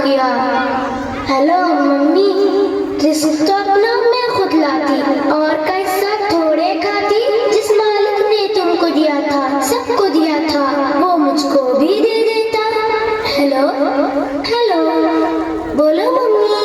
किया। Hello mummy, risk तो अपना मैं खुद लाती और कैसा थोड़े खाती। जिस मालिक ने तुमको दिया था, सबको दिया था, वो मुझको भी दे देता। हेलो हेलो, बोलो मम्मी।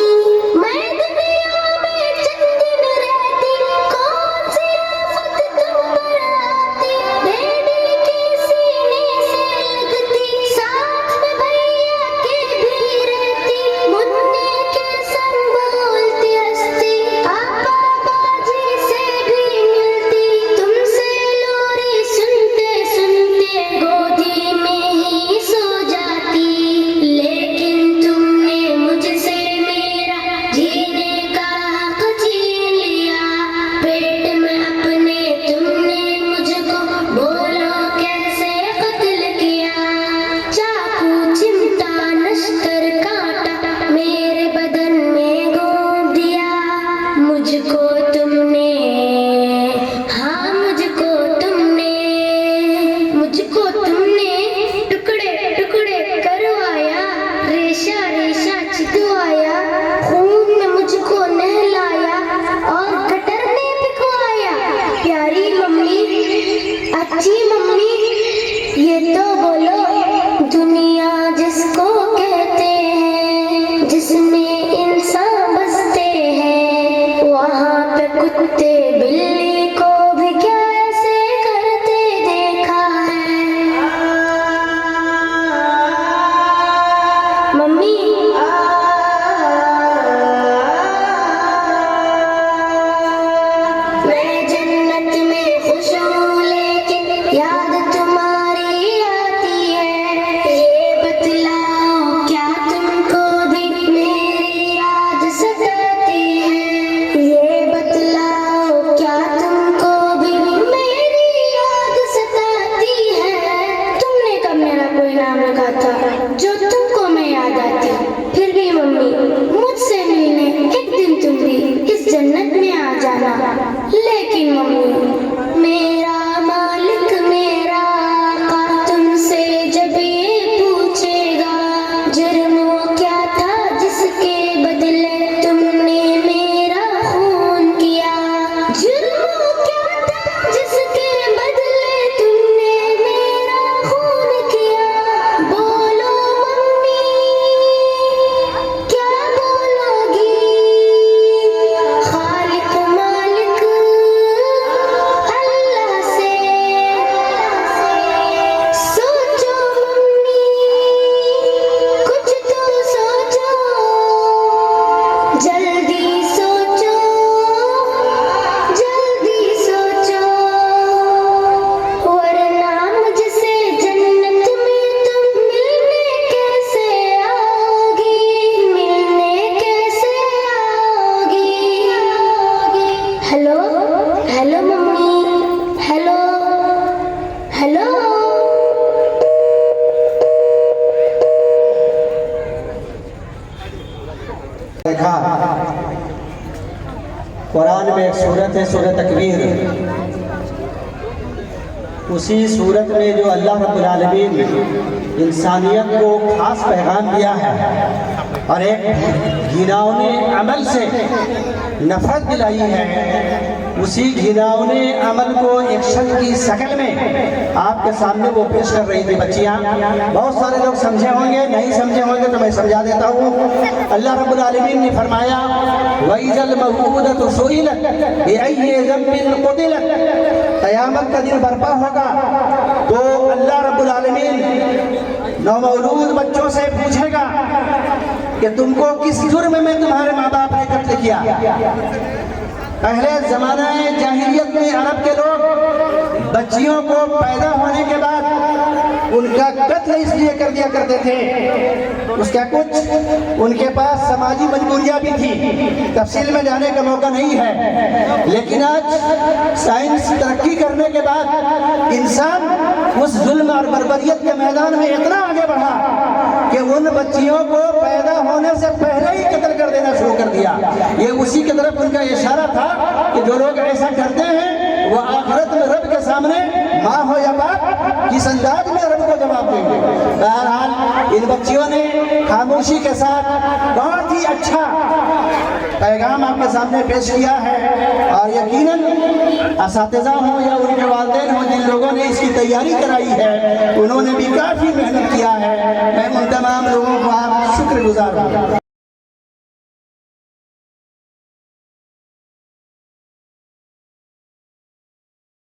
मैं दुनिया में चंद दिन रहती, कौन सी आफत तुम पर आती। डैडी के सीने से लगती, साथ में भैया के भी रहती। मुन्ने के संग बोलती हंसती, पापा बाजी से भी मिलती। तुमसे लोरी सुनते सुनते गोदी में ही सो जाती। लेकिन तुमने मुझसे मेरा जीने का हक छीन लिया। पेट में अपने तुमने मुझको बोलो कैसे कत्ल किया। चाकू चिमटा नश्तर कांटा मेरे बदन में घोंप दिया। मुझको तुमने, हाँ मुझको तुमने टुकड़े टुकड़े करवाया। रेशा रेशा चितवाया, खून में मुझको नहलाया और गटर में पिकवाया। प्यारी मम्मी, अच्छी मम्मी, ये तो बोलो दुनिया जिसको कहते हैं, जिसमें इंसान बसते हैं, वहाँ पे कुत्ते बिल्ली को भी कैसे करते देखा है। मम्मी, मैं जन्नत में खुश हूँ लेकिन याद तुम्हारी आती है। ये बतलाओ क्या तुमको भी मेरी याद सताती है। ये बतलाओ क्या तुमको भी मेरी याद सताती है। तुमने कब मेरा कोई नाम रखा था जो तुमको मैं याद आती। फिर भी मम्मी, मुझसे मिलने एक दिन तुम भी इस जन्नत में आ जाना। लेकिन मम्मी, मेरा मालिक मेरा आका तुमसे जब ये पूछेगा, जुर्म वो क्या था जिसके बदले तुमने मेरा खून किया। जुर्म वो क्या था जिसके बदले तुमने मेरा खून किया। बोलो मम्मी, क्या बोलोगी। खालिक मालिक अल्लाह से सोचो मम्मी, कुछ तो सोचो, जल्दी सोचो, जल्दी सोचो, वरना मुझसे जन्नत में तुम मिलने कैसे आओगी। मिलने कैसे आओगी। Hello hello mummy, hello hello. देखा कुरान में एक सूरत है, सूरत तकवीर। उसी सूरत में जो अल्लाह रब्बुल आलमीन इंसानियत को खास पैगाम दिया है और एक घिनौने अमल से नफरत दिलाई है, उसी घिनौने अमल को एक्शन की शक्ल में आपके सामने वो पेश कर रही थी बच्चियाँ। बहुत सारे लोग समझे होंगे, नहीं समझे होंगे तो मैं समझा देता हूँ। अल्लाह रब्बुल आलमीन ने फरमाया, वइज़ल मौऊदतु सुइलत बिअय्यि ज़ंबिन क़ुतिलत। क़यामत का दिन बर्पा होगा तो अल्लाह रब्बुल आलमीन नौमौलूद बच्चों से पूछेगा कि तुमको किस जुर्म में तुम्हारे माँ बाप ने कत्ल किया। पहले ज़माना जाहिलियत में अरब के लोग बच्चियों को पैदा होने के बाद उनका कत्ल इसलिए कर दिया करते थे, उसका कुछ उनके पास समाजी मजबूरियां भी थी, तफसील में जाने का मौका नहीं है। लेकिन आज साइंस तरक्की करने के बाद इंसान उस जुल्म और बर्बरियत के मैदान में इतना आगे बढ़ा कि उन बच्चियों को पैदा होने से पहले ही कत्ल कर देना शुरू कर दिया। ये उसी की तरफ उनका इशारा था कि जो लोग ऐसा करते हैं वो आखिरत में रब के सामने माँ हो या बाप किस अंदाज में रब को जवाब देंगे। बहरहाल इन बच्चियों ने खामोशी के साथ बहुत ही अच्छा पैगाम आपके सामने पेश किया है, और यकीनन असातिज़ा हों या उनके वालिदैन हों जिन लोगों ने इसकी तैयारी कराई है, उन्होंने भी काफ़ी मेहनत किया है। मैं उन तमाम लोगों का शुक्रगुजार हूँ।